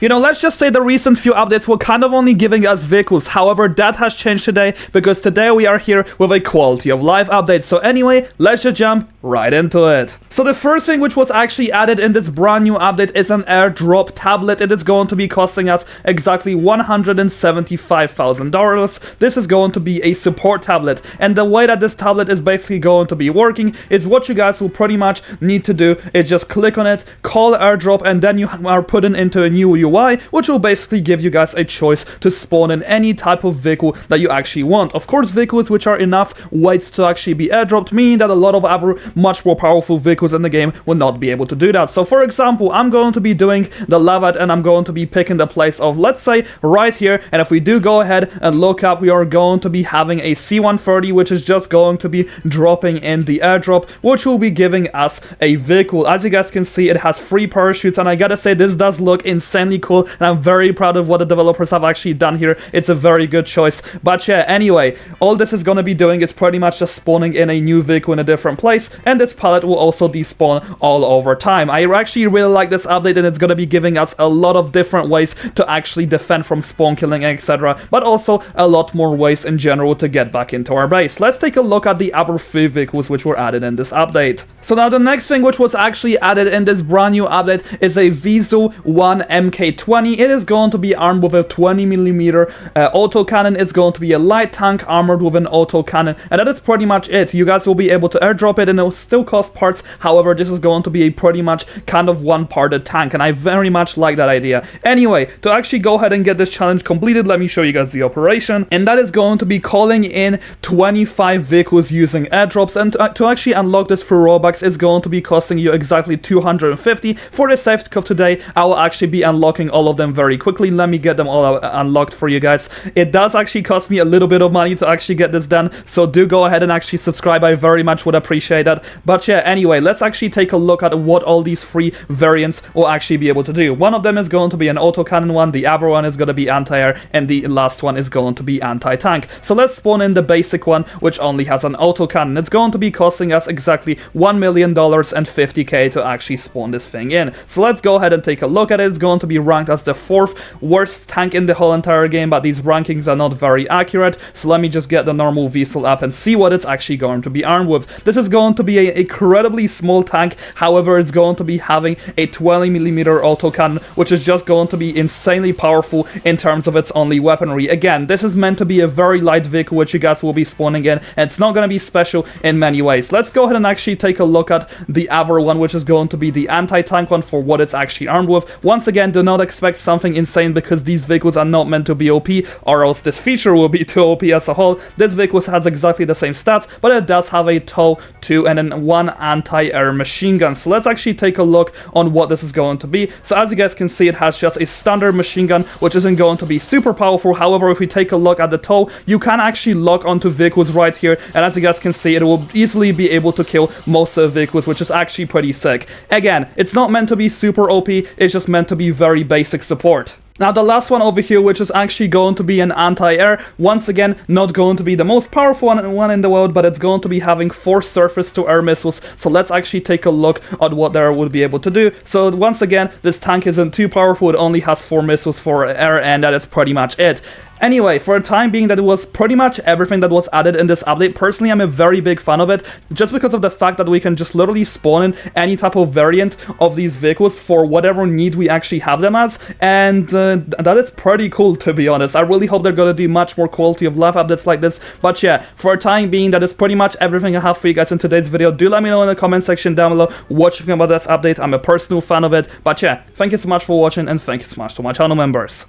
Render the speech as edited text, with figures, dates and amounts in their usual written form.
You know, let's just say the recent few updates were kind of only giving us vehicles. However, that has changed today, because today we are here with a quality of life update. So anyway, let's just jump right into it. So the first thing which was actually added in this brand new update is an Airdrop Tablet. It is going to be costing us exactly $175,000. This is going to be a support tablet, and the way that this tablet is basically going to be working is what you guys will pretty much need to do is just click on it, call Airdrop, and then you are put into a new UI, which will basically give you guys a choice to spawn in any type of vehicle that you actually want. Of course, vehicles which are enough weight to actually be airdropped, meaning that a lot of other much more powerful vehicles in the game will not be able to do that. So for example, I'm going to be doing the Lavat, and I'm going to be picking the place of, let's say, right here, and if we do go ahead and look up, we are going to be having a C-130, which is just going to be dropping in the airdrop, which will be giving us a vehicle. As you guys can see, it has 3 parachutes, and I gotta say, this does look insanely cool, and I'm very proud of what the developers have actually done here. It's a very good choice. But yeah, anyway, all this is going to be doing is pretty much just spawning in a new vehicle in a different place, and this pallet will also despawn all over time. I actually really like this update, and it's going to be giving us a lot of different ways to actually defend from spawn killing, etc., but also a lot more ways in general to get back into our base. Let's take a look at the other 3 vehicles which were added in this update. So now the next thing which was actually added in this brand new update is a Wiesel 1 MK20. It is going to be armed with a 20mm autocannon. It's going to be a light tank armored with an autocannon, and that is pretty much it. You guys will be able to airdrop it, and it will still cost parts. However, this is going to be a pretty much kind of one-parted tank, and I very much like that idea. Anyway, to actually go ahead and get this challenge completed, let me show you guys the operation, and that is going to be calling in 25 vehicles using airdrops, and to actually unlock this through Robux, it's going to be costing you exactly 250. For the sake of today, I will actually be unlocking all of them very quickly. Let me get them all unlocked for you guys. It does actually cost me a little bit of money to actually get this done, so do go ahead and actually subscribe. I very much would appreciate that. But yeah, anyway, let's actually take a look at what all these 3 variants will actually be able to do. One of them is going to be an autocannon one, the other one is going to be anti-air, and the last one is going to be anti-tank. So let's spawn in the basic one, which only has an autocannon. It's going to be costing us exactly $1 million and 50k to actually spawn this thing in. So let's go ahead and take a look at it. It's going to be ranked as the 4th worst tank in the whole entire game, but these rankings are not very accurate, so let me just get the normal Wiesel up and see what it's actually going to be armed with. This is going to be an incredibly small tank. However, it's going to be having a 20mm autocannon, which is just going to be insanely powerful in terms of its only weaponry. Again, this is meant to be a very light vehicle which you guys will be spawning in, and it's not going to be special in many ways. Let's go ahead and actually take a look at the other one, which is going to be the anti-tank one, for what it's actually armed with. Once again, do not expect something insane, because these vehicles are not meant to be OP, or else this feature will be too OP as a whole. This vehicle has exactly the same stats, but it does have a tow, 2, and then 1 anti-air machine gun. So let's actually take a look on what this is going to be. So as you guys can see, it has just a standard machine gun, which isn't going to be super powerful. However, if we take a look at the tow, you can actually lock onto vehicles right here, and as you guys can see, it will easily be able to kill most of the vehicles, which is actually pretty sick. Again, it's not meant to be super OP, it's just meant to be very basic support. Now the last one over here, which is actually going to be an anti-air, once again, not going to be the most powerful one in the world, but it's going to be having 4 surface-to-air missiles. So let's actually take a look at what there would be able to do. So once again, this tank isn't too powerful, it only has 4 missiles for air, and that is pretty much it. Anyway, for the time being, that was pretty much everything that was added in this update. Personally, I'm a very big fan of it, just because of the fact that we can just literally spawn in any type of variant of these vehicles for whatever need we actually have them as, and that is pretty cool, to be honest. I really hope they're gonna do much more quality of life updates like this. But yeah, for the time being, that is pretty much everything I have for you guys in today's video. Do let me know in the comment section down below what you think about this update. I'm a personal fan of it. But yeah, thank you so much for watching, and thank you so much to my channel members.